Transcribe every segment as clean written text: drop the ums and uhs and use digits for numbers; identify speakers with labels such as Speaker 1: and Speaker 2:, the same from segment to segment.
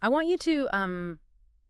Speaker 1: I want you to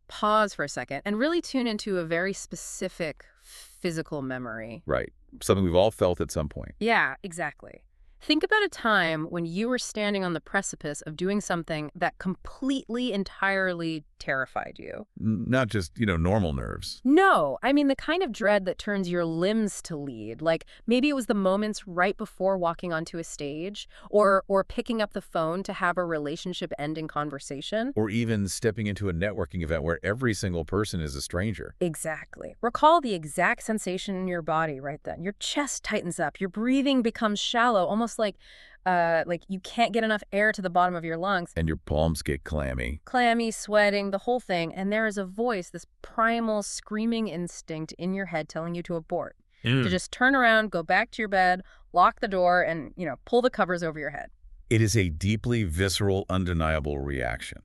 Speaker 1: pause for a second and really tune into a very specific physical memory.
Speaker 2: Right. Something we've all felt at some point.
Speaker 1: Yeah, exactly. Think about a time when you were standing on the precipice of doing something that completely, entirely terrified you.
Speaker 2: Not just, normal nerves.
Speaker 1: No, I mean the kind of dread that turns your limbs to lead. Like maybe it was the moments right before walking onto a stage or picking up the phone to have a relationship-ending conversation.
Speaker 2: Or even stepping into a networking event where every single person is a stranger.
Speaker 1: Exactly. Recall the exact sensation in your body right then. Your chest tightens up, your breathing becomes shallow, almost like you can't get enough air to the bottom of your lungs.
Speaker 2: And your palms get clammy.
Speaker 1: Clammy, sweating, the whole thing, and there is a voice, this primal screaming instinct in your head telling you to abort. To just turn around, go back to your bed, lock the door, and, pull the covers over your head.
Speaker 2: It is a deeply visceral, undeniable reaction.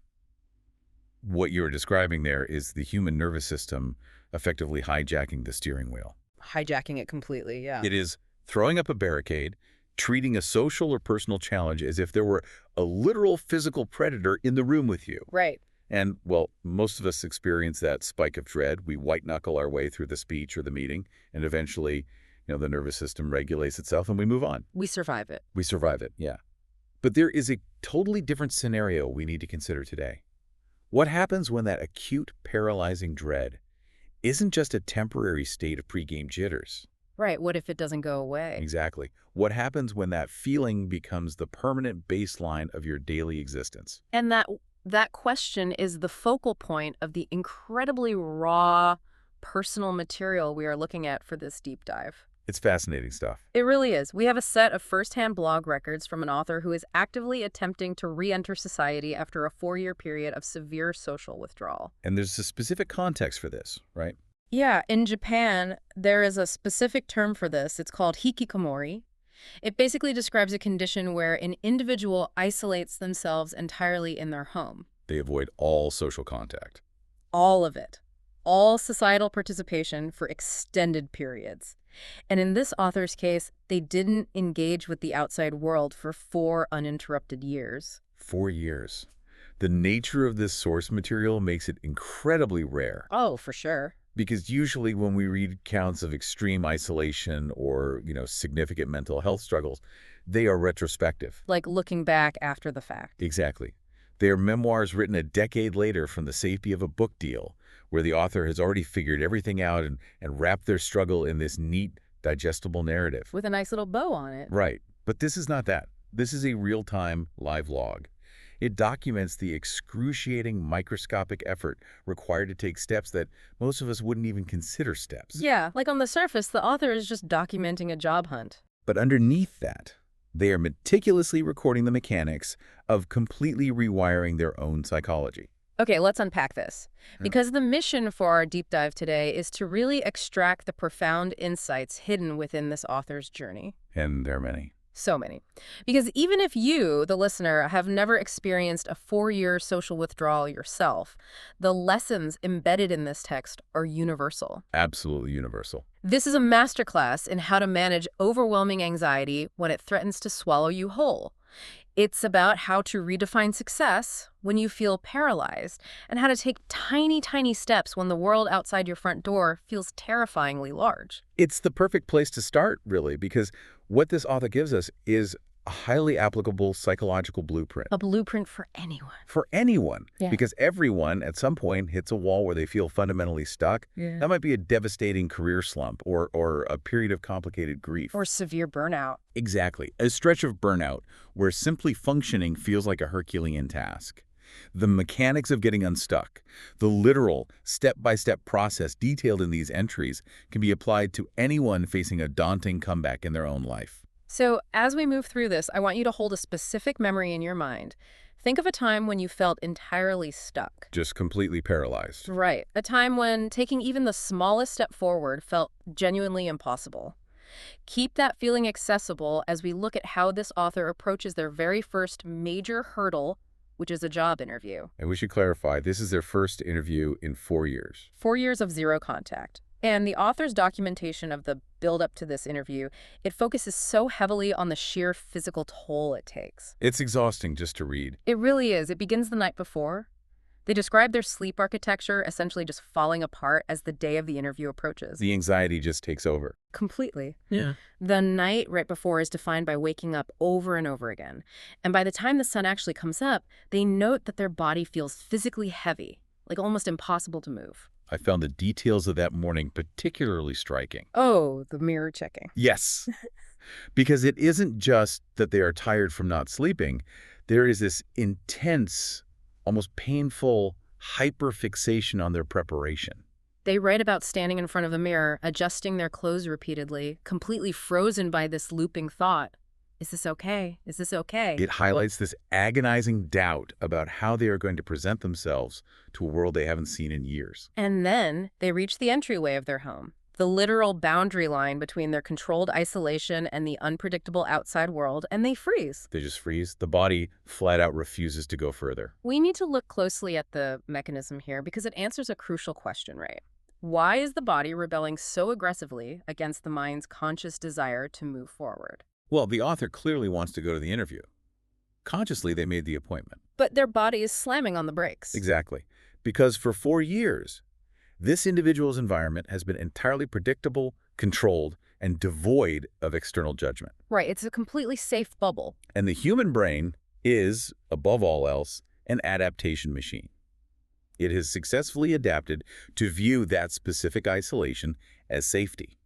Speaker 2: What you're describing there is the human nervous system effectively hijacking the steering wheel.
Speaker 1: Hijacking it completely, yeah.
Speaker 2: It is throwing up a barricade, treating a social or personal challenge as if there were a literal physical predator in the room with you.
Speaker 1: Right.
Speaker 2: And, well, most of us experience that spike of dread. We white-knuckle our way through the speech or the meeting, and eventually, the nervous system regulates itself and we move on.
Speaker 1: We survive it.
Speaker 2: We survive it, yeah. But there is a totally different scenario we need to consider today. What happens when that acute, paralyzing dread isn't just a temporary state of pregame jitters?
Speaker 1: Right, what if it doesn't go away?
Speaker 2: Exactly. What happens when that feeling becomes the permanent baseline of your daily existence?
Speaker 1: And that question is the focal point of the incredibly raw, personal material we are looking at for this deep dive.
Speaker 2: It's fascinating stuff.
Speaker 1: It really is. We have a set of first-hand blog records from an author who is actively attempting to re-enter society after a 4-year period of severe social withdrawal.
Speaker 2: And there's a specific context for this, right?
Speaker 1: Yeah, in Japan, there is a specific term for this. It's called Hikikomori. It basically describes a condition where an individual isolates themselves entirely in their home.
Speaker 2: They avoid all social contact.
Speaker 1: All of it. All societal participation for extended periods. And in this author's case, they didn't engage with the outside world for 4 uninterrupted years.
Speaker 2: 4 years. The nature of this source material makes it incredibly rare.
Speaker 1: Oh, for sure.
Speaker 2: Because usually when we read accounts of extreme isolation or, significant mental health struggles, they are retrospective.
Speaker 1: Like looking back after the fact.
Speaker 2: Exactly. They are memoirs written a decade later from the safety of a book deal, where the author has already figured everything out and wrapped their struggle in this neat, digestible narrative.
Speaker 1: With a nice little bow on it.
Speaker 2: Right. But this is not that. This is a real-time live log. It documents the excruciating microscopic effort required to take steps that most of us wouldn't even consider steps.
Speaker 1: Yeah, like on the surface, the author is just documenting a job hunt.
Speaker 2: But underneath that, they are meticulously recording the mechanics of completely rewiring their own psychology.
Speaker 1: Okay, let's unpack this. Because the mission for our deep dive today is to really extract the profound insights hidden within this author's journey.
Speaker 2: And there are many.
Speaker 1: So many. Because even if you, the listener, have never experienced a 4-year social withdrawal yourself, the lessons embedded in this text are universal.
Speaker 2: Absolutely universal.
Speaker 1: This is a masterclass in how to manage overwhelming anxiety when it threatens to swallow you whole. It's about how to redefine success when you feel paralyzed and how to take tiny, tiny steps when the world outside your front door feels terrifyingly large.
Speaker 2: It's the perfect place to start, really, because what this author gives us is a highly applicable psychological blueprint.
Speaker 1: A blueprint for anyone.
Speaker 2: For anyone.
Speaker 1: Yeah.
Speaker 2: Because everyone at some point hits a wall where they feel fundamentally stuck.
Speaker 1: Yeah.
Speaker 2: That might be a devastating career slump or a period of complicated grief.
Speaker 1: Or severe burnout.
Speaker 2: Exactly. A stretch of burnout where simply functioning feels like a Herculean task. The mechanics of getting unstuck, the literal step-by-step process detailed in these entries can be applied to anyone facing a daunting comeback in their own life.
Speaker 1: So as we move through this, I want you to hold a specific memory in your mind. Think of a time when you felt entirely stuck.
Speaker 2: Just completely paralyzed.
Speaker 1: Right. A time when taking even the smallest step forward felt genuinely impossible. Keep that feeling accessible as we look at how this author approaches their very first major hurdle, which is a job interview.
Speaker 2: And we should clarify, this is their first interview in 4 years.
Speaker 1: 4 years of zero contact. And the author's documentation of the build-up to this interview, it focuses so heavily on the sheer physical toll it takes.
Speaker 2: It's exhausting just to read.
Speaker 1: It really is. It begins the night before. They describe their sleep architecture essentially just falling apart as the day of the interview approaches.
Speaker 2: The anxiety just takes over.
Speaker 1: Completely.
Speaker 2: Yeah.
Speaker 1: The night right before is defined by waking up over and over again. And by the time the sun actually comes up, they note that their body feels physically heavy, like almost impossible to move.
Speaker 2: I found the details of that morning particularly striking.
Speaker 1: Oh, the mirror checking.
Speaker 2: Yes, because it isn't just that they are tired from not sleeping. There is this intense, almost painful hyperfixation on their preparation.
Speaker 1: They write about standing in front of a mirror, adjusting their clothes repeatedly, completely frozen by this looping thought. Is this okay? Is this okay?
Speaker 2: It highlights this agonizing doubt about how they are going to present themselves to a world they haven't seen in years.
Speaker 1: And then they reach the entryway of their home, the literal boundary line between their controlled isolation and the unpredictable outside world, and they freeze.
Speaker 2: They just freeze. The body flat out refuses to go further.
Speaker 1: We need to look closely at the mechanism here because it answers a crucial question, right? Why is the body rebelling so aggressively against the mind's conscious desire to move forward?
Speaker 2: Well, the author clearly wants to go to the interview. Consciously, they made the appointment.
Speaker 1: But their body is slamming on the brakes.
Speaker 2: Exactly. Because for 4 years, this individual's environment has been entirely predictable, controlled, and devoid of external judgment.
Speaker 1: Right, it's a completely safe bubble.
Speaker 2: And the human brain is, above all else, an adaptation machine. It has successfully adapted to view that specific isolation as safety.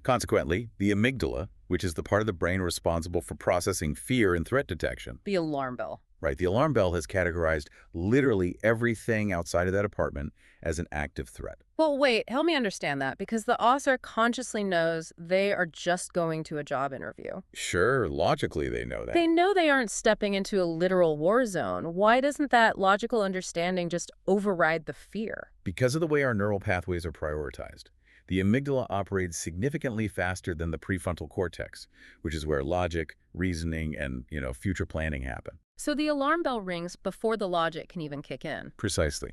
Speaker 2: Consequently, the amygdala, which is the part of the brain responsible for processing fear and threat detection,
Speaker 1: The alarm bell.
Speaker 2: right, the alarm bell has categorized literally everything outside of that apartment as an active threat.
Speaker 1: Well, wait, help me understand that, because the author consciously knows they are just going to a job interview.
Speaker 2: Sure, logically they know that.
Speaker 1: They know they aren't stepping into a literal war zone. Why doesn't that logical understanding just override the fear?
Speaker 2: Because of the way our neural pathways are prioritized, the amygdala operates significantly faster than the prefrontal cortex, which is where logic, reasoning, and, future planning happen.
Speaker 1: So the alarm bell rings before the logic can even kick in.
Speaker 2: Precisely.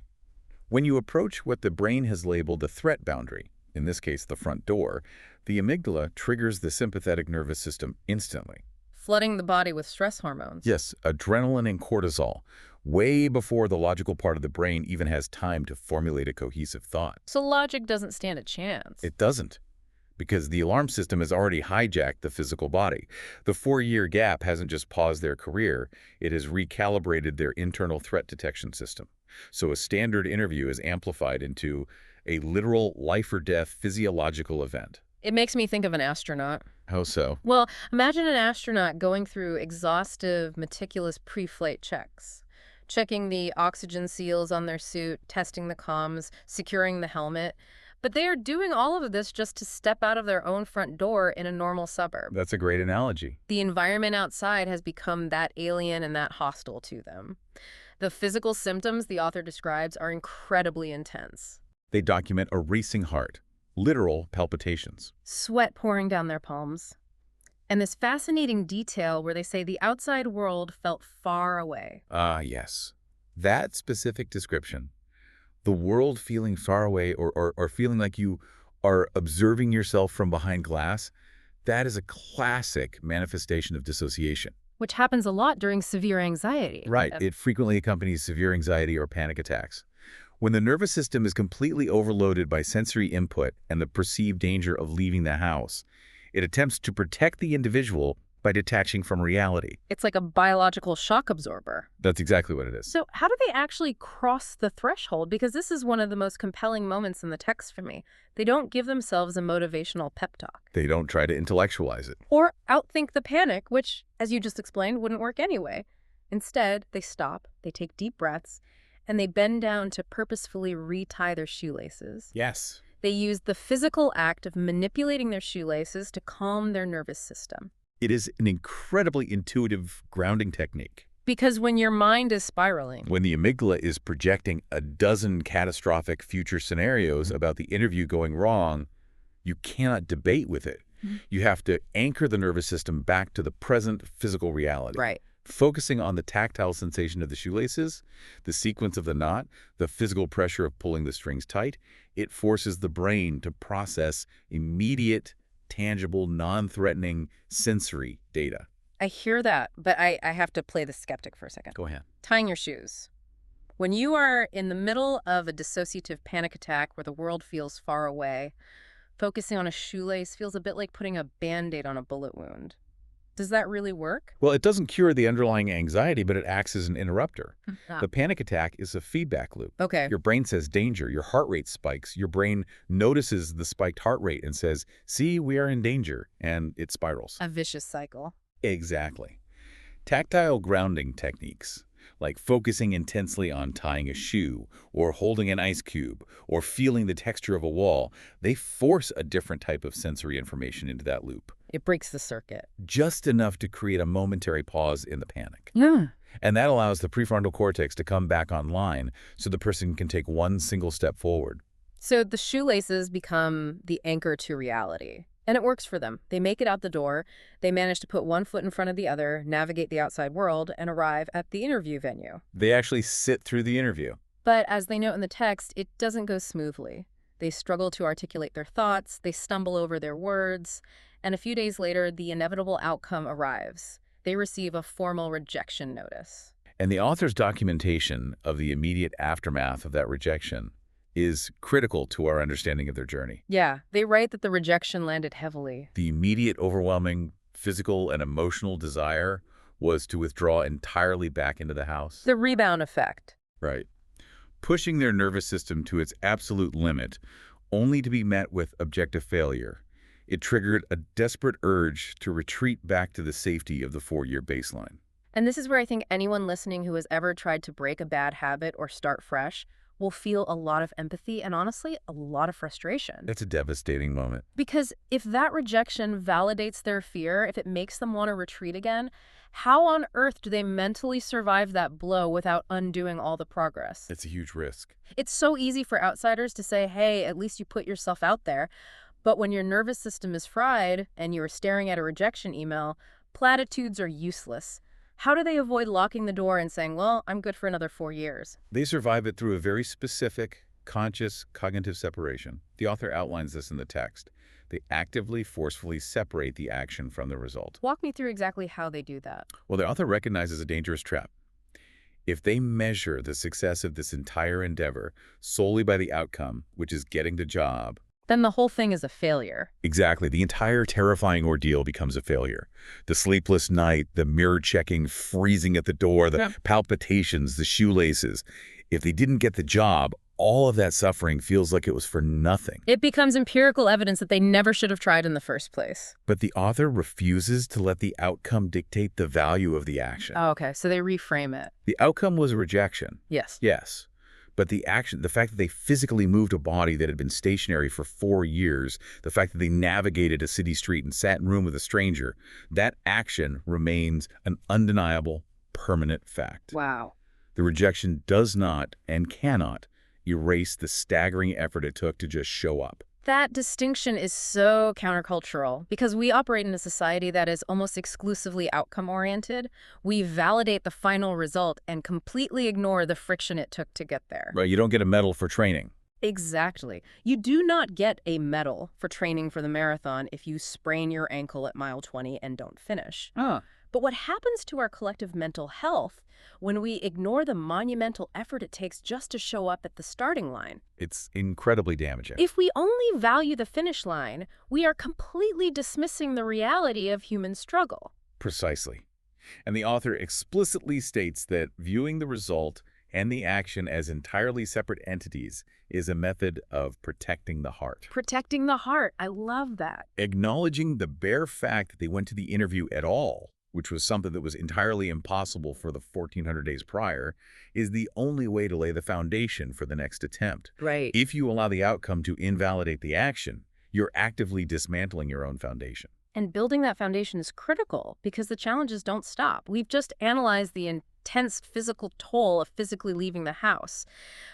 Speaker 2: When you approach what the brain has labeled the threat boundary, in this case the front door, the amygdala triggers the sympathetic nervous system instantly.
Speaker 1: Flooding the body with stress hormones.
Speaker 2: Yes, adrenaline and cortisol, way before the logical part of the brain even has time to formulate a cohesive thought.
Speaker 1: So logic doesn't stand a chance.
Speaker 2: It doesn't, because the alarm system has already hijacked the physical body. The 4-year gap hasn't just paused their career, it has recalibrated their internal threat detection system. So a standard interview is amplified into a literal life-or-death physiological event.
Speaker 1: It makes me think of an astronaut.
Speaker 2: How so?
Speaker 1: Well, imagine an astronaut going through exhaustive, meticulous pre-flight checks, checking the oxygen seals on their suit, testing the comms, securing the helmet. But they are doing all of this just to step out of their own front door in a normal suburb.
Speaker 2: That's a great analogy.
Speaker 1: The environment outside has become that alien and that hostile to them. The physical symptoms the author describes are incredibly intense.
Speaker 2: They document a racing heart, literal palpitations.
Speaker 1: Sweat pouring down their palms. And this fascinating detail where they say the outside world felt far away.
Speaker 2: Ah, yes. That specific description, the world feeling far away or feeling like you are observing yourself from behind glass, that is a classic manifestation of dissociation.
Speaker 1: Which happens a lot during severe anxiety.
Speaker 2: Right. It frequently accompanies severe anxiety or panic attacks. When the nervous system is completely overloaded by sensory input and the perceived danger of leaving the house, it attempts to protect the individual by detaching from reality.
Speaker 1: It's like a biological shock absorber.
Speaker 2: That's exactly what it is.
Speaker 1: So how do they actually cross the threshold? Because this is one of the most compelling moments in the text for me. They don't give themselves a motivational pep talk.
Speaker 2: They don't try to intellectualize it.
Speaker 1: Or outthink the panic, which, as you just explained, wouldn't work anyway. Instead, they stop, they take deep breaths, and they bend down to purposefully retie their shoelaces.
Speaker 2: Yes.
Speaker 1: They use the physical act of manipulating their shoelaces to calm their nervous system.
Speaker 2: It is an incredibly intuitive grounding technique.
Speaker 1: Because when your mind is spiraling,
Speaker 2: When the amygdala is projecting a dozen catastrophic future scenarios about the interview going wrong, you cannot debate with it. You have to anchor the nervous system back to the present physical reality.
Speaker 1: right,
Speaker 2: Focusing on the tactile sensation of the shoelaces, the sequence of the knot, the physical pressure of pulling the strings tight, it forces the brain to process immediate, tangible, non-threatening sensory data.
Speaker 1: I hear that, but I have to play the skeptic for a second.
Speaker 2: Go ahead.
Speaker 1: Tying your shoes. When you are in the middle of a dissociative panic attack where the world feels far away, focusing on a shoelace feels a bit like putting a Band-Aid on a bullet wound. Does that really work?
Speaker 2: Well, it doesn't cure the underlying anxiety, but it acts as an interrupter.
Speaker 1: Ah,
Speaker 2: The panic attack is a feedback loop.
Speaker 1: okay.
Speaker 2: Your brain says danger, your heart rate spikes, your brain notices the spiked heart rate and says, see, we are in danger, and it spirals.
Speaker 1: A vicious cycle.
Speaker 2: Exactly. Tactile grounding techniques, like focusing intensely on tying a shoe, or holding an ice cube, or feeling the texture of a wall, they force a different type of sensory information into that loop,
Speaker 1: It breaks the circuit.
Speaker 2: just enough to create a momentary pause in the panic.
Speaker 1: Yeah.
Speaker 2: And that allows the prefrontal cortex to come back online so the person can take one single step forward.
Speaker 1: So the shoelaces become the anchor to reality. And it works for them. They make it out the door. They manage to put one foot in front of the other, navigate the outside world, and arrive at the interview venue.
Speaker 2: They actually sit through the interview.
Speaker 1: But as they note in the text, it doesn't go smoothly. They struggle to articulate their thoughts, they stumble over their words, and a few days later, the inevitable outcome arrives. They receive a formal rejection notice.
Speaker 2: And the author's documentation of the immediate aftermath of that rejection is critical to our understanding of their journey.
Speaker 1: Yeah, they write that the rejection landed heavily.
Speaker 2: The immediate overwhelming physical and emotional desire was to withdraw entirely back into the house.
Speaker 1: The rebound effect.
Speaker 2: Right. Pushing their nervous system to its absolute limit, only to be met with objective failure. It triggered a desperate urge to retreat back to the safety of the 4-year baseline.
Speaker 1: And this is where I think anyone listening who has ever tried to break a bad habit or start fresh will feel a lot of empathy and honestly, a lot of frustration.
Speaker 2: That's a devastating moment.
Speaker 1: Because if that rejection validates their fear, if it makes them want to retreat again, how on earth do they mentally survive that blow without undoing all the progress?
Speaker 2: It's a huge risk.
Speaker 1: It's so easy for outsiders to say, hey, at least you put yourself out there. But when your nervous system is fried and you're staring at a rejection email, platitudes are useless. How do they avoid locking the door and saying, well, I'm good for another 4 years?
Speaker 2: They survive it through a very specific, conscious, cognitive separation. The author outlines this in the text. They actively, forcefully separate the action from the result.
Speaker 1: Walk me through exactly how they do that.
Speaker 2: Well, the author recognizes a dangerous trap. If they measure the success of this entire endeavor solely by the outcome, which is getting the job,
Speaker 1: Then the whole thing is a failure.
Speaker 2: exactly, the entire terrifying ordeal becomes a failure. The sleepless night, the mirror-checking, freezing at the door, the palpitations, the shoelaces. If they didn't get the job, all of that suffering feels like it was for nothing.
Speaker 1: It becomes empirical evidence that they never should have tried in the first place.
Speaker 2: But the author refuses to let the outcome dictate the value of the action.
Speaker 1: Oh, okay, so they reframe it.
Speaker 2: The outcome was a rejection.
Speaker 1: Yes.
Speaker 2: Yes. But the action, the fact that they physically moved a body that had been stationary for 4 years, the fact that they navigated a city street and sat in a room with a stranger, that action remains an undeniable, permanent fact.
Speaker 1: Wow.
Speaker 2: The rejection does not and cannot erase the staggering effort it took to just show up.
Speaker 1: That distinction is so countercultural because we operate in a society that is almost exclusively outcome-oriented. We validate the final result and completely ignore the friction it took to get there.
Speaker 2: Right? You don't get a medal for training.
Speaker 1: Exactly. You do not get a medal for training for the marathon if you sprain your ankle at mile 20 and don't finish. But what happens to our collective mental health when we ignore the monumental effort it takes just to show up at the starting line?
Speaker 2: It's incredibly damaging.
Speaker 1: If we only value the finish line, we are completely dismissing the reality of human struggle.
Speaker 2: Precisely. And the author explicitly states that viewing the result and the action as entirely separate entities is a method of protecting the heart.
Speaker 1: Protecting the heart. I love that.
Speaker 2: Acknowledging the bare fact that they went to the interview at all, which was something that was entirely impossible for the 1,400 days prior, is the only way to lay the foundation for the next attempt.
Speaker 1: Right.
Speaker 2: If you allow the outcome to invalidate the action, you're actively dismantling your own foundation.
Speaker 1: And building that foundation is critical because the challenges don't stop. We've just analyzed the intense physical toll of physically leaving the house.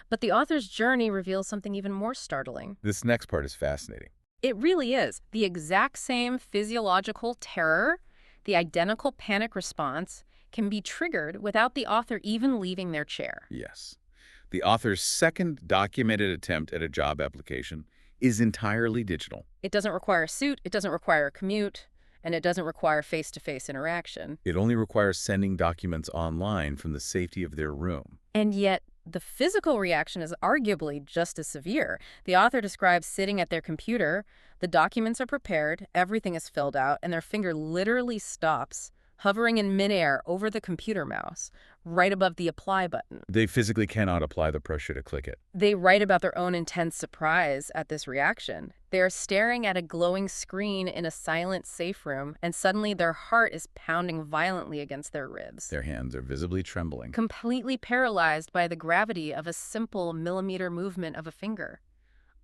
Speaker 1: But the author's journey reveals something even more startling.
Speaker 2: This next part is fascinating.
Speaker 1: It really is. The exact same physiological terror, the identical panic response, can be triggered without the author even leaving their chair.
Speaker 2: Yes. The author's second documented attempt at a job application is entirely digital.
Speaker 1: It doesn't require a suit, it doesn't require a commute, and it doesn't require face-to-face interaction.
Speaker 2: It only requires sending documents online from the safety of their room.
Speaker 1: And yet, The physical reaction is arguably just as severe. The author describes sitting at their computer, the documents are prepared, everything is filled out, and their finger literally stops, hovering in midair over the computer mouse, right above the apply button.
Speaker 2: They physically cannot apply the pressure to click it.
Speaker 1: They write about their own intense surprise at this reaction. They are staring at a glowing screen in a silent safe room, and suddenly their heart is pounding violently against their ribs.
Speaker 2: Their hands are visibly trembling.
Speaker 1: Completely paralyzed by the gravity of a simple millimeter movement of a finger,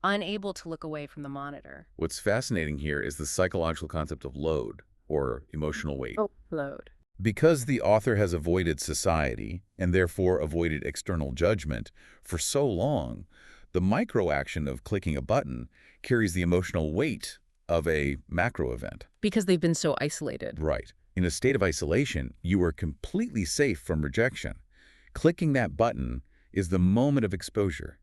Speaker 1: unable to look away from the monitor.
Speaker 2: What's fascinating here is the psychological concept of load, or emotional weight.
Speaker 1: Oh, load.
Speaker 2: Because the author has avoided society, and therefore avoided external judgment, for so long, the micro-action of clicking a button carries the emotional weight of a macro event.
Speaker 1: Because they've been so isolated.
Speaker 2: Right. In a state of isolation, you are completely safe from rejection. Clicking that button is the moment of exposure.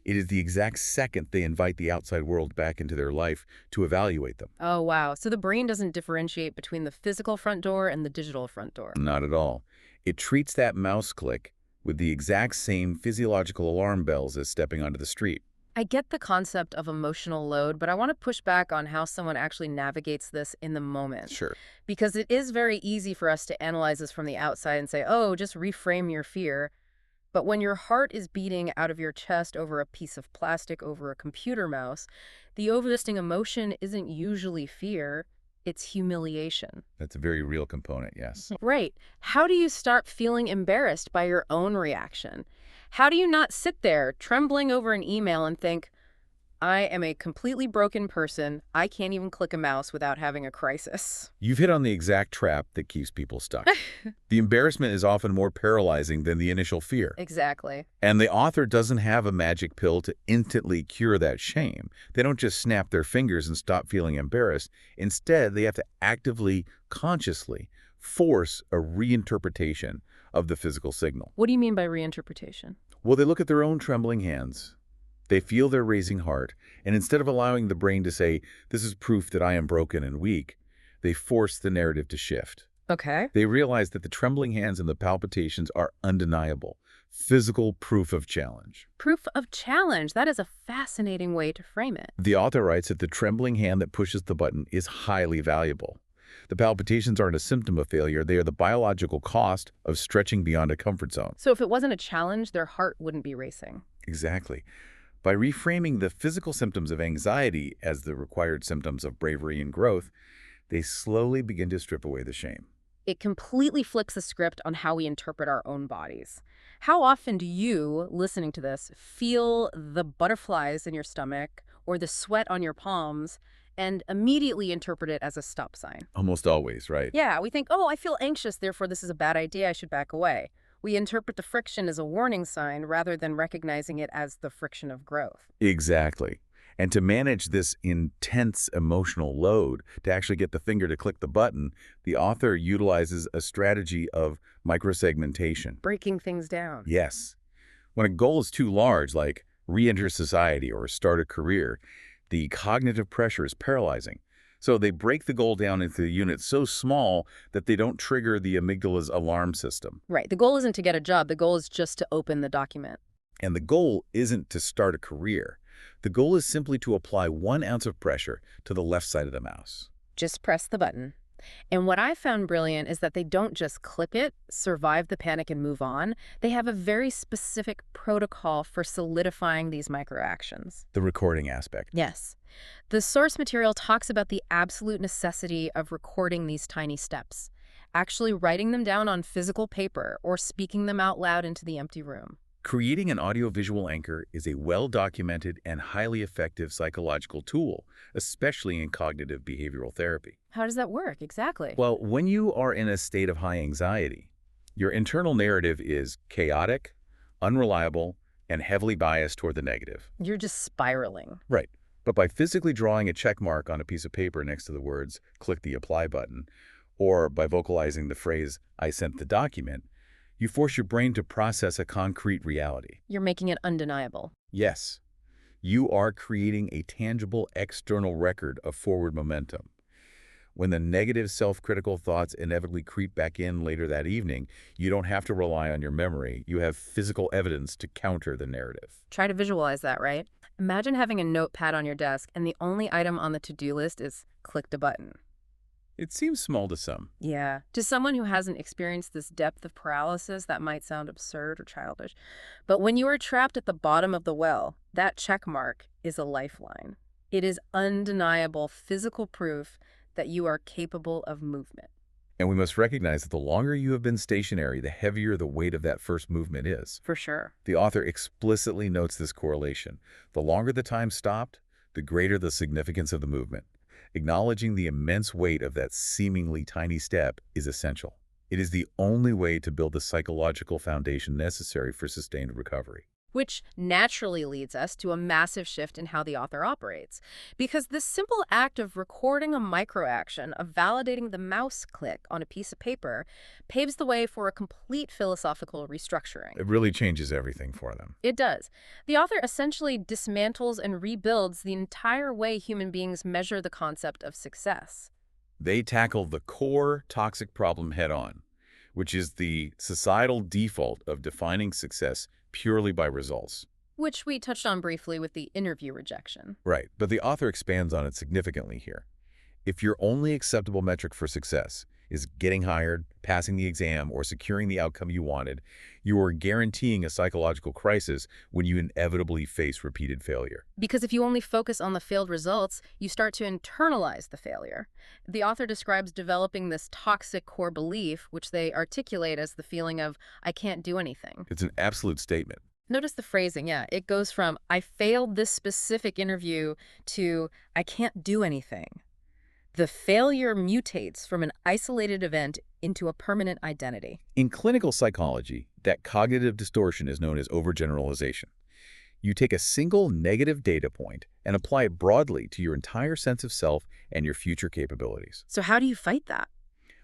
Speaker 2: It is the exact second they invite the outside world back into their life to evaluate them.
Speaker 1: Oh, wow. So the brain doesn't differentiate between the physical front door and the digital front door.
Speaker 2: Not at all. It treats that mouse click with the exact same physiological alarm bells as stepping onto the street.
Speaker 1: I get the concept of emotional load, but I want to push back on how someone actually navigates this in the moment.
Speaker 2: Sure.
Speaker 1: Because it is very easy for us to analyze this from the outside and say, oh, just reframe your fear. But when your heart is beating out of your chest over a piece of plastic over a computer mouse, the overlisting emotion isn't usually fear, it's humiliation.
Speaker 2: That's a very real component, yes.
Speaker 1: Right. How do you start feeling embarrassed by your own reaction? How do you not sit there trembling over an email and think, I am a completely broken person. I can't even click a mouse without having a crisis.
Speaker 2: You've hit on the exact trap that keeps people stuck. The embarrassment is often more paralyzing than the initial fear.
Speaker 1: Exactly.
Speaker 2: And the author doesn't have a magic pill to instantly cure that shame. They don't just snap their fingers and stop feeling embarrassed. Instead, they have to actively, consciously force a reinterpretation of the physical signal.
Speaker 1: What do you mean by reinterpretation?
Speaker 2: Well, they look at their own trembling hands. They feel their racing heart, and instead of allowing the brain to say, this is proof that I am broken and weak, they force the narrative to shift.
Speaker 1: Okay.
Speaker 2: They realize that the trembling hands and the palpitations are undeniable, physical proof of challenge.
Speaker 1: Proof of challenge. That is a fascinating way to frame it.
Speaker 2: The author writes that the trembling hand that pushes the button is highly valuable. The palpitations aren't a symptom of failure. They are the biological cost of stretching beyond a comfort zone.
Speaker 1: So if it wasn't a challenge, their heart wouldn't be racing.
Speaker 2: Exactly. By reframing the physical symptoms of anxiety as the required symptoms of bravery and growth, they slowly begin to strip away the shame.
Speaker 1: It completely flips the script on how we interpret our own bodies. How often do you, listening to this, feel the butterflies in your stomach or the sweat on your palms and immediately interpret it as a stop sign?
Speaker 2: Almost always, right?
Speaker 1: Yeah, we think, oh, I feel anxious, therefore this is a bad idea, I should back away. We interpret the friction as a warning sign rather than recognizing it as the friction of growth.
Speaker 2: Exactly. And to manage this intense emotional load, to actually get the finger to click the button, the author utilizes a strategy of microsegmentation.
Speaker 1: Breaking things down.
Speaker 2: Yes. When a goal is too large, like re-enter society or start a career, the cognitive pressure is paralyzing. So they break the goal down into units so small that they don't trigger the amygdala's alarm system.
Speaker 1: Right. The goal isn't to get a job. The goal is just to open the document.
Speaker 2: And the goal isn't to start a career. The goal is simply to apply 1 ounce of pressure to the left side of the mouse.
Speaker 1: Just press the button. And what I found brilliant is that they don't just click it, survive the panic, and move on. They have a very specific protocol for solidifying these microactions.
Speaker 2: The recording aspect.
Speaker 1: Yes. The source material talks about the absolute necessity of recording these tiny steps, actually writing them down on physical paper or speaking them out loud into the empty room.
Speaker 2: Creating an audiovisual anchor is a well-documented and highly effective psychological tool, especially in cognitive behavioral therapy.
Speaker 1: How does that work exactly?
Speaker 2: Well, when you are in a state of high anxiety, your internal narrative is chaotic, unreliable, and heavily biased toward the negative.
Speaker 1: You're just spiraling.
Speaker 2: Right. But by physically drawing a check mark on a piece of paper next to the words, click the apply button, or by vocalizing the phrase, I sent the document, you force your brain to process a concrete reality.
Speaker 1: You're making it undeniable.
Speaker 2: Yes, you are creating a tangible external record of forward momentum. When the negative self-critical thoughts inevitably creep back in later that evening, you don't have to rely on your memory. You have physical evidence to counter the narrative.
Speaker 1: Try to visualize that, right? Imagine having a notepad on your desk and the only item on the to-do list is clicked a button.
Speaker 2: It seems small to some.
Speaker 1: Yeah. To someone who hasn't experienced this depth of paralysis, that might sound absurd or childish. But when you are trapped at the bottom of the well, that check mark is a lifeline. It is undeniable physical proof that you are capable of movement.
Speaker 2: And we must recognize that the longer you have been stationary, the heavier the weight of that first movement is.
Speaker 1: For sure.
Speaker 2: The author explicitly notes this correlation. The longer the time stopped, the greater the significance of the movement. Acknowledging the immense weight of that seemingly tiny step is essential. It is the only way to build the psychological foundation necessary for sustained recovery.
Speaker 1: Which naturally leads us to a massive shift in how the author operates. Because this simple act of recording a microaction, of validating the mouse click on a piece of paper, paves the way for a complete philosophical restructuring.
Speaker 2: It really changes everything for them.
Speaker 1: It does. The author essentially dismantles and rebuilds the entire way human beings measure the concept of success.
Speaker 2: They tackle the core toxic problem head-on, which is the societal default of defining success purely by results.
Speaker 1: Which we touched on briefly with the interview rejection.
Speaker 2: Right, but the author expands on it significantly here. If your only acceptable metric for success is getting hired, passing the exam, or securing the outcome you wanted, you are guaranteeing a psychological crisis when you inevitably face repeated failure.
Speaker 1: Because if you only focus on the failed results, you start to internalize the failure. The author describes developing this toxic core belief, which they articulate as the feeling of, I can't do anything.
Speaker 2: It's an absolute statement.
Speaker 1: Notice the phrasing, yeah. It goes from, I failed this specific interview to, I can't do anything. The failure mutates from an isolated event into a permanent identity.
Speaker 2: In clinical psychology, that cognitive distortion is known as overgeneralization. You take a single negative data point and apply it broadly to your entire sense of self and your future capabilities.
Speaker 1: So how do you fight that?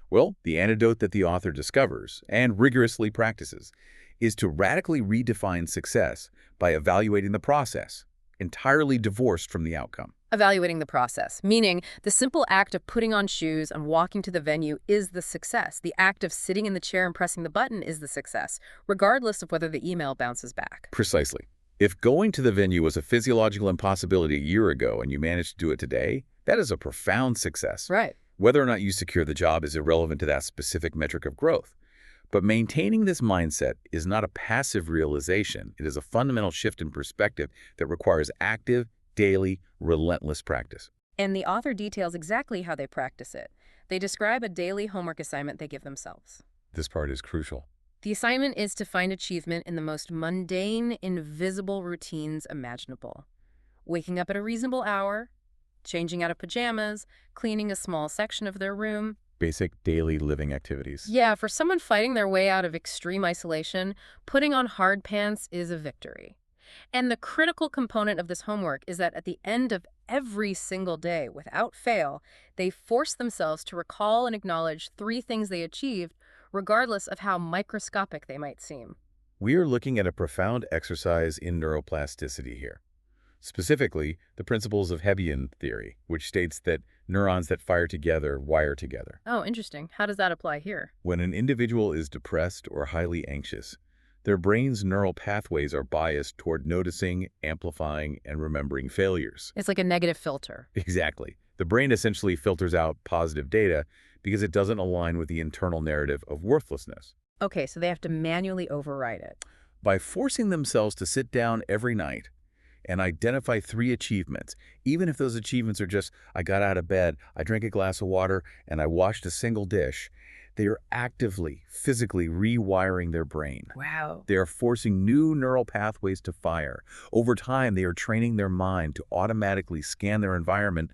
Speaker 2: Well, the antidote that the author discovers and rigorously practices is to radically redefine success by evaluating the process, entirely divorced from the outcome.
Speaker 1: Evaluating the process, meaning the simple act of putting on shoes and walking to the venue is the success. The act of sitting in the chair and pressing the button is the success, regardless of whether the email bounces back.
Speaker 2: Precisely. If going to the venue was a physiological impossibility a year ago and you managed to do it today, that is a profound success.
Speaker 1: Right.
Speaker 2: Whether or not you secure the job is irrelevant to that specific metric of growth. But maintaining this mindset is not a passive realization. It is a fundamental shift in perspective that requires active, daily, relentless practice.
Speaker 1: And the author details exactly how they practice it. They describe a daily homework assignment they give themselves.
Speaker 2: This part is crucial.
Speaker 1: The assignment is to find achievement in the most mundane, invisible routines imaginable. Waking up at a reasonable hour, changing out of pajamas, cleaning a small section of their room.
Speaker 2: Basic daily living activities.
Speaker 1: Yeah, for someone fighting their way out of extreme isolation, putting on hard pants is a victory. And the critical component of this homework is that at the end of every single day, without fail, they force themselves to recall and acknowledge 3 things they achieved, regardless of how microscopic they might seem.
Speaker 2: We are looking at a profound exercise in neuroplasticity here. Specifically, the principles of Hebbian theory, which states that neurons that fire together wire together.
Speaker 1: Oh, interesting. How does that apply here?
Speaker 2: When an individual is depressed or highly anxious, their brain's neural pathways are biased toward noticing, amplifying, and remembering failures.
Speaker 1: It's like a negative filter.
Speaker 2: Exactly. The brain essentially filters out positive data because it doesn't align with the internal narrative of worthlessness.
Speaker 1: Okay, so they have to manually override it.
Speaker 2: By forcing themselves to sit down every night and identify 3 achievements, even if those achievements are just, I got out of bed, I drank a glass of water, and I washed a single dish, they are actively, physically rewiring their brain.
Speaker 1: Wow.
Speaker 2: They are forcing new neural pathways to fire. Over time, they are training their mind to automatically scan their environment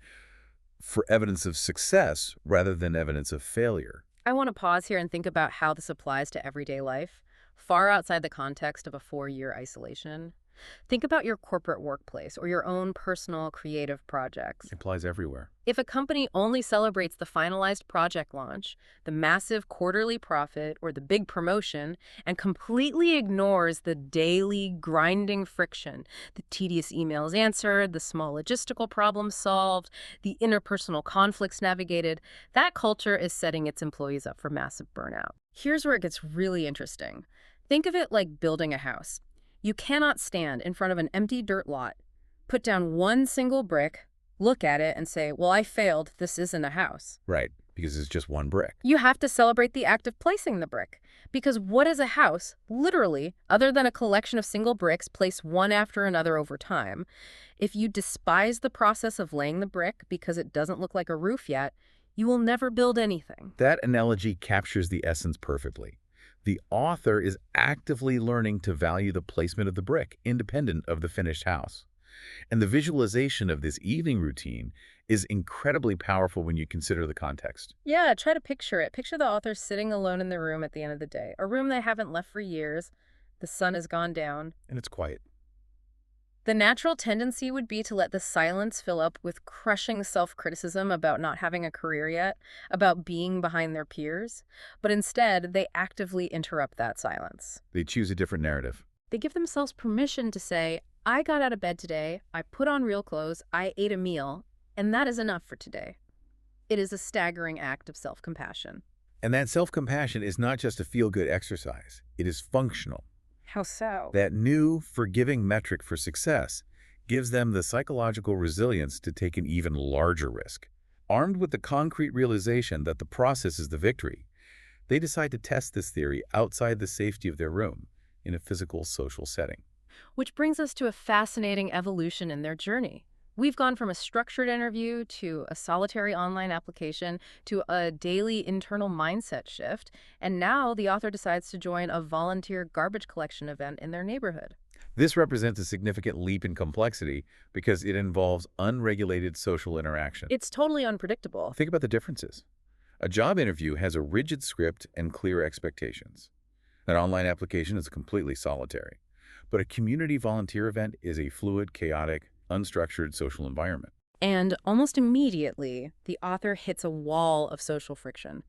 Speaker 2: for evidence of success rather than evidence of failure.
Speaker 1: I want to pause here and think about how this applies to everyday life, far outside the context of a 4-year isolation. Think about your corporate workplace or your own personal creative projects.
Speaker 2: Applies everywhere.
Speaker 1: If a company only celebrates the finalized project launch, the massive quarterly profit, or the big promotion, and completely ignores the daily grinding friction, the tedious emails answered, the small logistical problems solved, the interpersonal conflicts navigated, that culture is setting its employees up for massive burnout. Here's where it gets really interesting. Think of it like building a house. You cannot stand in front of an empty dirt lot, put down one single brick, look at it and say, well, I failed, this isn't a house.
Speaker 2: Right, because it's just one brick.
Speaker 1: You have to celebrate the act of placing the brick. Because what is a house, literally, other than a collection of single bricks placed one after another over time? If you despise the process of laying the brick because it doesn't look like a roof yet, you will never build anything.
Speaker 2: That analogy captures the essence perfectly. The author is actively learning to value the placement of the brick, independent of the finished house. And the visualization of this evening routine is incredibly powerful when you consider the context.
Speaker 1: Yeah, try to picture it. Picture the author sitting alone in the room at the end of the day, a room they haven't left for years. The sun has gone down.
Speaker 2: And it's quiet.
Speaker 1: The natural tendency would be to let the silence fill up with crushing self-criticism about not having a career yet, about being behind their peers. But instead, they actively interrupt that silence.
Speaker 2: They choose a different narrative.
Speaker 1: They give themselves permission to say, I got out of bed today, I put on real clothes, I ate a meal, and that is enough for today. It is a staggering act of self-compassion.
Speaker 2: And that self-compassion is not just a feel-good exercise. It is functional.
Speaker 1: How so?
Speaker 2: That new, forgiving metric for success gives them the psychological resilience to take an even larger risk. Armed with the concrete realization that the process is the victory, they decide to test this theory outside the safety of their room in a physical, social setting.
Speaker 1: Which brings us to a fascinating evolution in their journey. We've gone from a structured interview to a solitary online application to a daily internal mindset shift, and now the author decides to join a volunteer garbage collection event in their neighborhood.
Speaker 2: This represents a significant leap in complexity because it involves unregulated social interaction.
Speaker 1: It's totally unpredictable.
Speaker 2: Think about the differences. A job interview has a rigid script and clear expectations. An online application is completely solitary. But a community volunteer event is a fluid, chaotic, unstructured social environment.
Speaker 1: And almost immediately, the author hits a wall of social friction.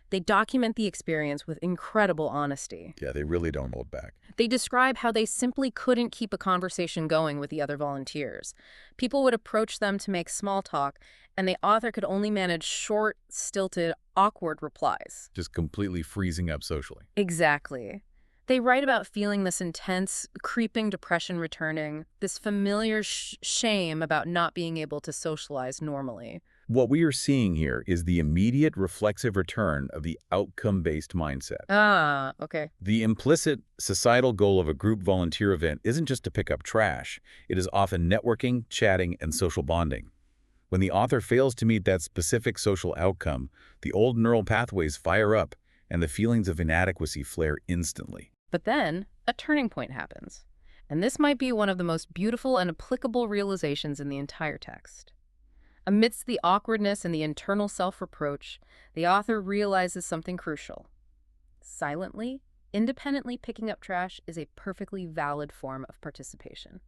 Speaker 1: They document the experience with incredible honesty.
Speaker 2: Yeah, they really don't hold back.
Speaker 1: They describe how they simply couldn't keep a conversation going with the other volunteers. People would approach them to make small talk, and the author could only manage short, stilted, awkward replies.
Speaker 2: Just completely freezing up socially.
Speaker 1: Exactly. They write about feeling this intense, creeping depression returning, this familiar shame about not being able to socialize normally.
Speaker 2: What we are seeing here is the immediate reflexive return of the outcome-based mindset.
Speaker 1: Ah, okay.
Speaker 2: The implicit societal goal of a group volunteer event isn't just to pick up trash. It is often networking, chatting, and social bonding. When the author fails to meet that specific social outcome, the old neural pathways fire up, and the feelings of inadequacy flare instantly.
Speaker 1: But then, a turning point happens. And this might be one of the most beautiful and applicable realizations in the entire text. Amidst the awkwardness and the internal self-reproach, the author realizes something crucial. Silently, independently picking up trash is a perfectly valid form of participation.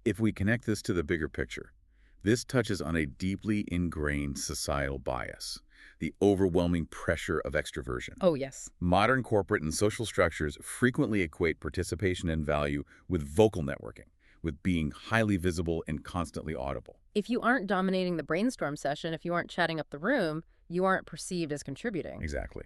Speaker 2: If we connect this to the bigger picture, this touches on a deeply ingrained societal bias, the overwhelming pressure of extroversion.
Speaker 1: Oh, yes.
Speaker 2: Modern corporate and social structures frequently equate participation and value with vocal networking, with being highly visible and constantly audible.
Speaker 1: If you aren't dominating the brainstorm session, if you aren't chatting up the room, you aren't perceived as contributing.
Speaker 2: Exactly.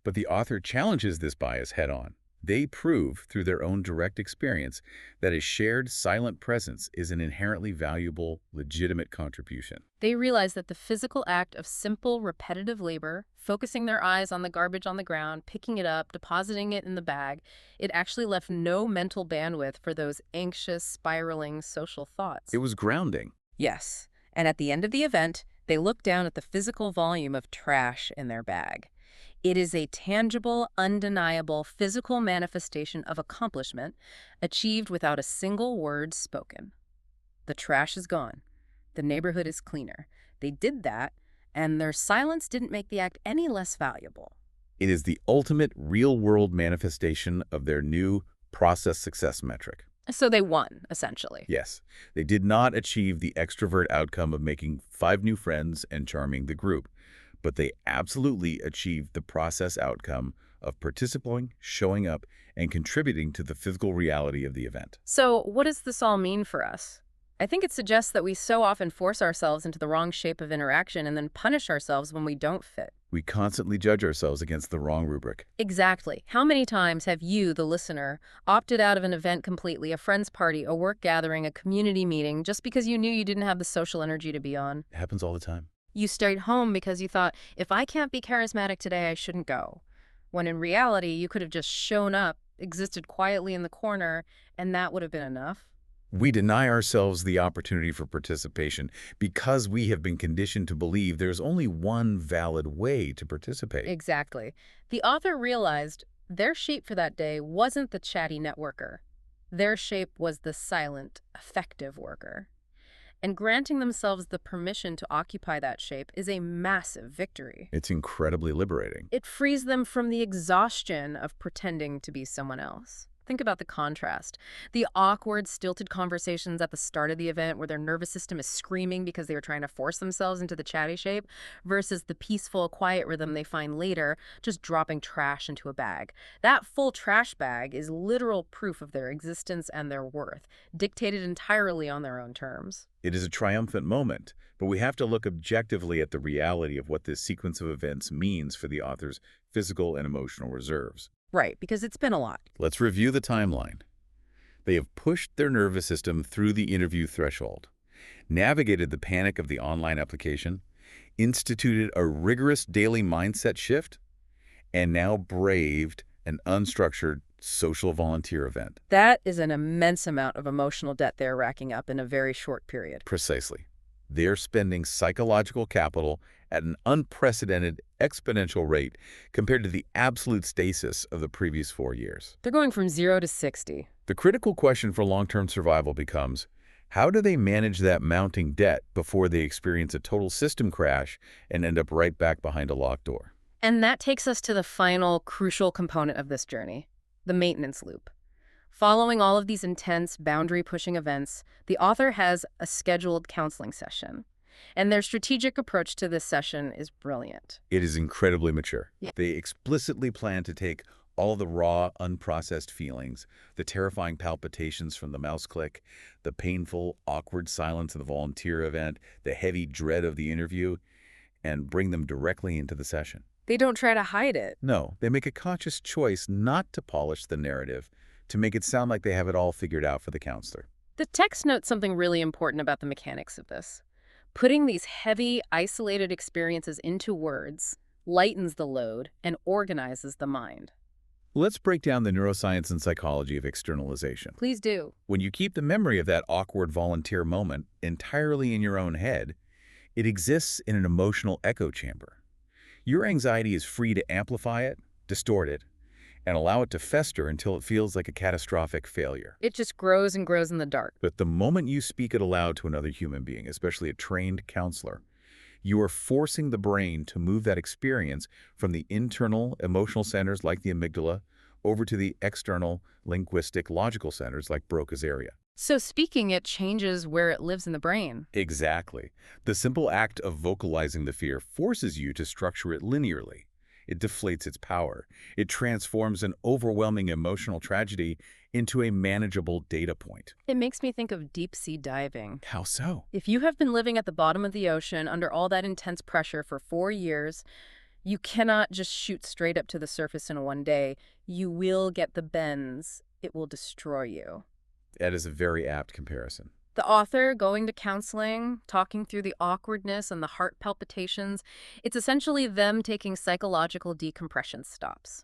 Speaker 2: But the author challenges this bias head-on. They prove, through their own direct experience, that a shared silent presence is an inherently valuable, legitimate contribution.
Speaker 1: They realize that the physical act of simple, repetitive labor, focusing their eyes on the garbage on the ground, picking it up, depositing it in the bag, it actually left no mental bandwidth for those anxious, spiraling social thoughts.
Speaker 2: It was grounding.
Speaker 1: Yes, and at the end of the event, they look down at the physical volume of trash in their bag. It is a tangible, undeniable, physical manifestation of accomplishment achieved without a single word spoken. The trash is gone. The neighborhood is cleaner. They did that, and their silence didn't make the act any less valuable.
Speaker 2: It is the ultimate real-world manifestation of their new process success metric.
Speaker 1: So they won, essentially.
Speaker 2: Yes, they did not achieve the extrovert outcome of making 5 new friends and charming the group, but they absolutely achieved the process outcome of participating, showing up, and contributing to the physical reality of the event.
Speaker 1: So what does this all mean for us? I think it suggests that we so often force ourselves into the wrong shape of interaction and then punish ourselves when we don't fit.
Speaker 2: We constantly judge ourselves against the wrong rubric.
Speaker 1: Exactly. How many times have you, the listener, opted out of an event completely, a friend's party, a work gathering, a community meeting, just because you knew you didn't have the social energy to be on?
Speaker 2: It happens all the time.
Speaker 1: You stayed home because you thought, if I can't be charismatic today, I shouldn't go. When in reality, you could have just shown up, existed quietly in the corner, and that would have been enough.
Speaker 2: We deny ourselves the opportunity for participation because we have been conditioned to believe there's only one valid way to participate.
Speaker 1: Exactly. The author realized their shape for that day wasn't the chatty networker. Their shape was the silent, effective worker. And granting themselves the permission to occupy that shape is a massive victory.
Speaker 2: It's incredibly liberating.
Speaker 1: It frees them from the exhaustion of pretending to be someone else. Think about the contrast. The awkward, stilted conversations at the start of the event where their nervous system is screaming because they were trying to force themselves into the chatty shape versus the peaceful, quiet rhythm they find later, just dropping trash into a bag. That full trash bag is literal proof of their existence and their worth, dictated entirely on their own terms.
Speaker 2: It is a triumphant moment, but we have to look objectively at the reality of what this sequence of events means for the author's physical and emotional reserves.
Speaker 1: Right, because it's been a lot.
Speaker 2: Let's review the timeline. They have pushed their nervous system through the interview threshold, navigated the panic of the online application, instituted a rigorous daily mindset shift, and now braved an unstructured social volunteer event.
Speaker 1: That is an immense amount of emotional debt they're racking up in a very short period.
Speaker 2: Precisely. They're spending psychological capital at an unprecedented exponential rate compared to the absolute stasis of the previous 4 years.
Speaker 1: They're going from 0 to 60.
Speaker 2: The critical question for long-term survival becomes, how do they manage that mounting debt before they experience a total system crash and end up right back behind a locked door?
Speaker 1: And that takes us to the final crucial component of this journey, the maintenance loop. Following all of these intense, boundary-pushing events, the author has a scheduled counseling session. And their strategic approach to this session is brilliant.
Speaker 2: It is incredibly mature.
Speaker 1: Yeah.
Speaker 2: They explicitly plan to take all the raw, unprocessed feelings, the terrifying palpitations from the mouse click, the painful, awkward silence of the volunteer event, the heavy dread of the interview, and bring them directly into the session.
Speaker 1: They don't try to hide it.
Speaker 2: No, they make a conscious choice not to polish the narrative, to make it sound like they have it all figured out for the counselor.
Speaker 1: The text notes something really important about the mechanics of this. Putting these heavy, isolated experiences into words lightens the load and organizes the mind.
Speaker 2: Let's break down the neuroscience and psychology of externalization.
Speaker 1: Please do.
Speaker 2: When you keep the memory of that awkward volunteer moment entirely in your own head, it exists in an emotional echo chamber. Your anxiety is free to amplify it, distort it, and allow it to fester until it feels like a catastrophic failure.
Speaker 1: It just grows and grows in the dark.
Speaker 2: But the moment you speak it aloud to another human being, especially a trained counselor, you are forcing the brain to move that experience from the internal emotional centers like the amygdala over to the external linguistic logical centers like Broca's area.
Speaker 1: So speaking it changes where it lives in the brain.
Speaker 2: Exactly. The simple act of vocalizing the fear forces you to structure it linearly. It deflates its power. It transforms an overwhelming emotional tragedy into a manageable data point.
Speaker 1: It makes me think of deep-sea diving.
Speaker 2: How so?
Speaker 1: If you have been living at the bottom of the ocean under all that intense pressure for 4 years, you cannot just shoot straight up to the surface in one day. You will get the bends. It will destroy you.
Speaker 2: That is a very apt comparison.
Speaker 1: The author going to counseling, talking through the awkwardness and the heart palpitations, it's essentially them taking psychological decompression stops.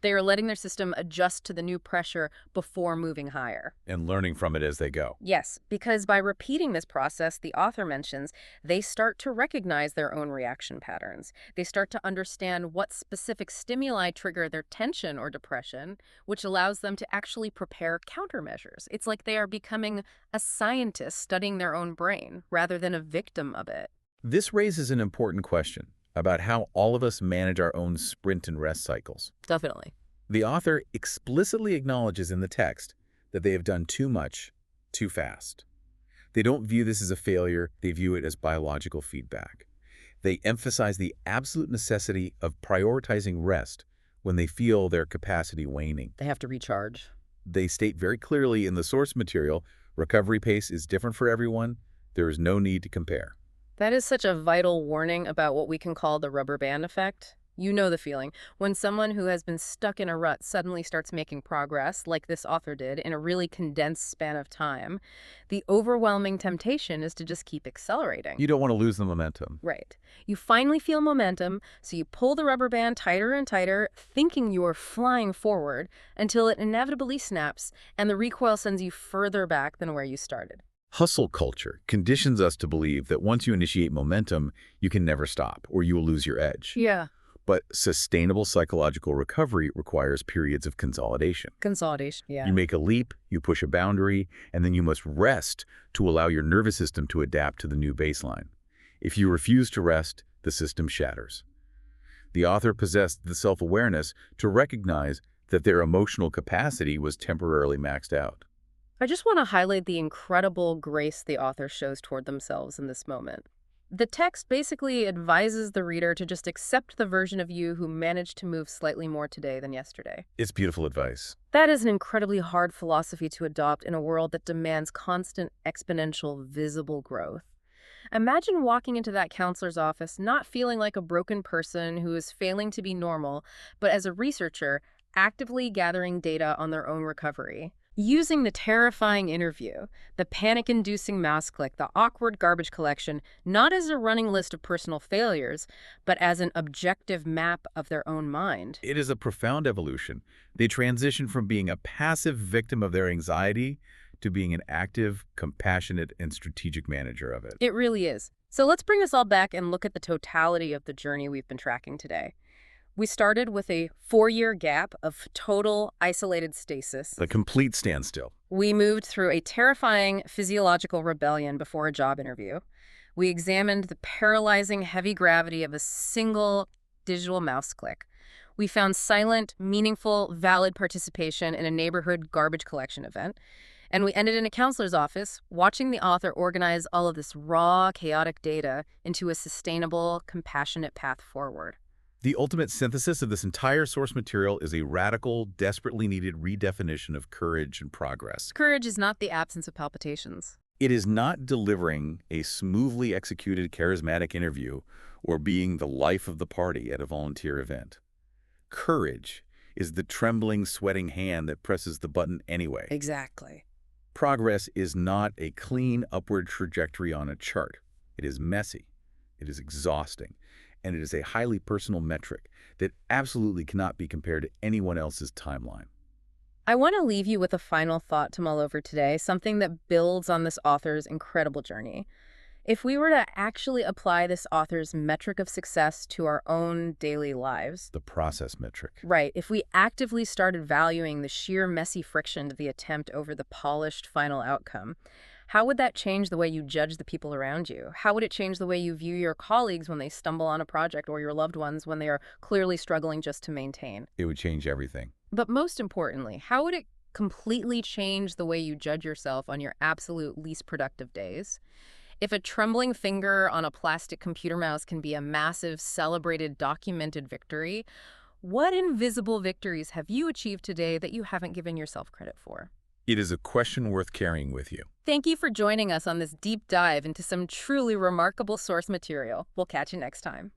Speaker 1: They are letting their system adjust to the new pressure before moving higher.
Speaker 2: And learning from it as they go.
Speaker 1: Yes, because by repeating this process, the author mentions, they start to recognize their own reaction patterns. They start to understand what specific stimuli trigger their tension or depression, which allows them to actually prepare countermeasures. It's like they are becoming a scientist studying their own brain rather than a victim of it.
Speaker 2: This raises an important question about how all of us manage our own sprint and rest cycles.
Speaker 1: Definitely.
Speaker 2: The author explicitly acknowledges in the text that they have done too much, too fast. They don't view this as a failure, they view it as biological feedback. They emphasize the absolute necessity of prioritizing rest when they feel their capacity waning.
Speaker 1: They have to recharge.
Speaker 2: They state very clearly in the source material, recovery pace is different for everyone. There is no need to compare.
Speaker 1: That is such a vital warning about what we can call the rubber band effect. You know the feeling. When someone who has been stuck in a rut suddenly starts making progress, like this author did, in a really condensed span of time, the overwhelming temptation is to just keep accelerating.
Speaker 2: You don't want to lose the momentum.
Speaker 1: Right. You finally feel momentum, so you pull the rubber band tighter and tighter, thinking you are flying forward, until it inevitably snaps, and the recoil sends you further back than where you started.
Speaker 2: Hustle culture conditions us to believe that once you initiate momentum, you can never stop, or you will lose your edge.
Speaker 1: Yeah.
Speaker 2: But sustainable psychological recovery requires periods of consolidation.
Speaker 1: Consolidation, yeah.
Speaker 2: You make a leap, you push a boundary, and then you must rest to allow your nervous system to adapt to the new baseline. If you refuse to rest, the system shatters. The author possessed the self-awareness to recognize that their emotional capacity was temporarily maxed out.
Speaker 1: I just want to highlight the incredible grace the author shows toward themselves in this moment. The text basically advises the reader to just accept the version of you who managed to move slightly more today than yesterday.
Speaker 2: It's beautiful advice.
Speaker 1: That is an incredibly hard philosophy to adopt in a world that demands constant, exponential, visible growth. Imagine walking into that counselor's office not feeling like a broken person who is failing to be normal, but as a researcher, actively gathering data on their own recovery. Using the terrifying interview, the panic-inducing mouse click, the awkward garbage collection, not as a running list of personal failures, but as an objective map of their own mind.
Speaker 2: It is a profound evolution. They transition from being a passive victim of their anxiety to being an active, compassionate, and strategic manager of it.
Speaker 1: It really is. So let's bring us all back and look at the totality of the journey we've been tracking today. We started with a 4-year gap of total isolated stasis.
Speaker 2: The complete standstill.
Speaker 1: We moved through a terrifying physiological rebellion before a job interview. We examined the paralyzing heavy gravity of a single digital mouse click. We found silent, meaningful, valid participation in a neighborhood garbage collection event. And we ended in a counselor's office, watching the author organize all of this raw, chaotic data into a sustainable, compassionate path forward.
Speaker 2: The ultimate synthesis of this entire source material is a radical, desperately needed redefinition of courage and progress.
Speaker 1: Courage is not the absence of palpitations.
Speaker 2: It is not delivering a smoothly executed, charismatic interview or being the life of the party at a volunteer event. Courage is the trembling, sweating hand that presses the button anyway.
Speaker 1: Exactly.
Speaker 2: Progress is not a clean upward trajectory on a chart. It is messy. It is exhausting. And it is a highly personal metric that absolutely cannot be compared to anyone else's timeline.
Speaker 1: I want to leave you with a final thought to mull over today, something that builds on this author's incredible journey. If we were to actually apply this author's metric of success to our own daily lives—
Speaker 2: The process metric.
Speaker 1: Right. If we actively started valuing the sheer messy friction of the attempt over the polished final outcome, how would that change the way you judge the people around you? How would it change the way you view your colleagues when they stumble on a project, or your loved ones when they are clearly struggling just to maintain?
Speaker 2: It would change everything.
Speaker 1: But most importantly, how would it completely change the way you judge yourself on your absolute least productive days? If a trembling finger on a plastic computer mouse can be a massive, celebrated, documented victory, what invisible victories have you achieved today that you haven't given yourself credit for?
Speaker 2: It is a question worth carrying with you.
Speaker 1: Thank you for joining us on this deep dive into some truly remarkable source material. We'll catch you next time.